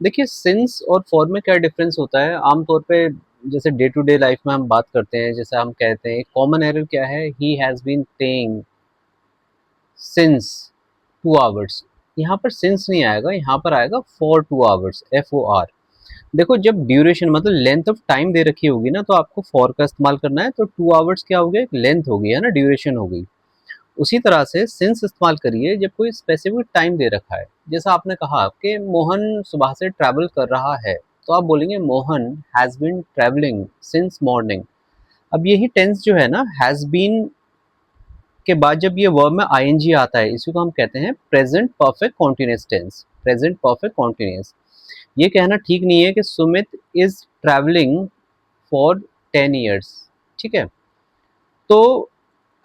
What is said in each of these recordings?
देखिए सिंस और फॉर में क्या डिफरेंस होता है आमतौर पे, जैसे डे टू डे लाइफ में हम बात करते हैं, जैसे हम कहते हैं कॉमन एरर क्या है, he has been playing since 2 hours. यहाँ पर सिंस नहीं आएगा, यहाँ पर आएगा फॉर 2 आवर्स, FOR। देखो जब ड्यूरेशन मतलब लेंथ ऑफ टाइम दे रखी होगी ना, तो आपको फॉर का इस्तेमाल करना है। तो 2 आवर्स क्या हो गया, एक लेंथ हो गई है ना, ड्यूरेशन हो गई। उसी तरह से सिंस इस्तेमाल करिए जब कोई स्पेसिफिक टाइम दे रखा है। जैसा आपने कहा कि मोहन सुबह से ट्रैवल कर रहा है, तो आप बोलेंगे Mohan has been travelling since morning. अब यही टेंस जो है ना, हैज बीन के बाद जब ये वर्ब में आईएनजी आता है, इसी को हम कहते हैं present perfect continuous tense. Present perfect continuous. ये कहना ठीक नहीं है कि Sumit is travelling for 10 years. ठीक है, तो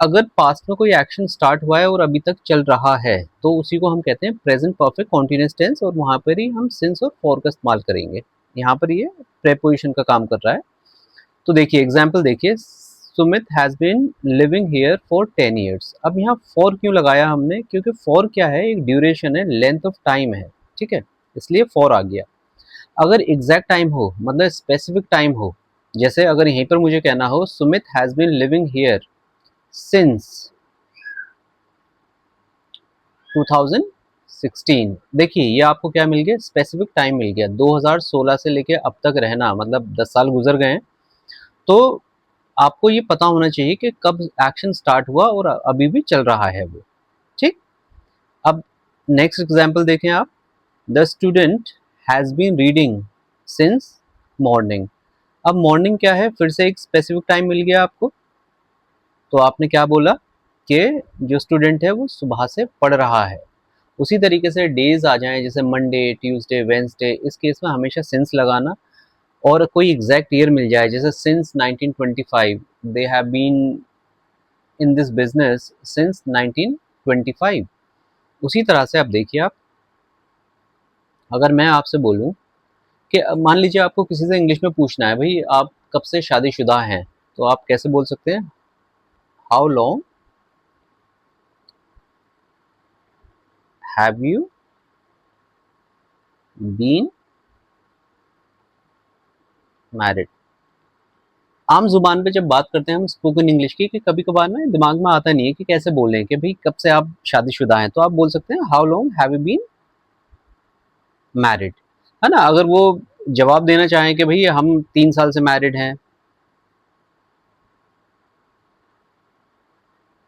अगर पास्ट में कोई एक्शन स्टार्ट हुआ है और अभी तक चल रहा है, तो उसी को हम कहते हैं प्रेजेंट परफेक्ट कॉन्टिन्यूअस टेंस, और वहां पर ही हम सिंस और फॉर का इस्तेमाल करेंगे। यहाँ पर ये प्रेपोजिशन का काम कर रहा है। तो देखिए एग्जाम्पल देखिए, Sumit has been living here for 10 years. अब यहाँ फॉर क्यों लगाया हमने, क्योंकि फॉर क्या है, एक ड्यूरेशन है, लेंथ ऑफ टाइम है। ठीक है, इसलिए फॉर आ गया। अगर एग्जैक्ट टाइम हो, मतलब स्पेसिफिक टाइम हो, जैसे अगर यहीं पर मुझे कहना हो Sumit has been living here since 2016, देखिए ये आपको क्या मिल गया, स्पेसिफिक टाइम मिल गया। 2016 से लेके अब तक रहना, मतलब 10 साल गुजर गए हैं। तो आपको ये पता होना चाहिए कि कब एक्शन स्टार्ट हुआ और अभी भी चल रहा है वो। ठीक। अब नेक्स्ट एग्जांपल देखें आप, the student has been reading since morning. अब मॉर्निंग क्या है, फिर से एक स्पेसिफिक टाइम मिल गया आपको। तो आपने क्या बोला कि जो स्टूडेंट है वो सुबह से पढ़ रहा है। उसी तरीके से डेज आ जाएं, जैसे मंडे, ट्यूसडे, वेंसडे, इस केस में हमेशा सिंस लगाना। और कोई एग्जैक्ट ईयर मिल जाए, जैसे since 1925, they have been in this business since 1925। उसी तरह से आप देखिए, आप अगर मैं आपसे बोलूं कि मान लीजिए आपको किसी से इंग्लिश में पूछना है, भाई आप कब से शादीशुदा हैं, तो आप कैसे बोल सकते हैं, how long have you been married. आम जुबान पे जब बात करते हैं हम स्पोकन इंग्लिश की, कि कभी कभार ना दिमाग में आता नहीं है कि कैसे बोलें, कि भाई कब से आप शादीशुदा हैं, तो आप बोल सकते हैं how long have you been married, है ना। अगर वो जवाब देना चाहें कि भाई हम 3 साल से मैरिड हैं,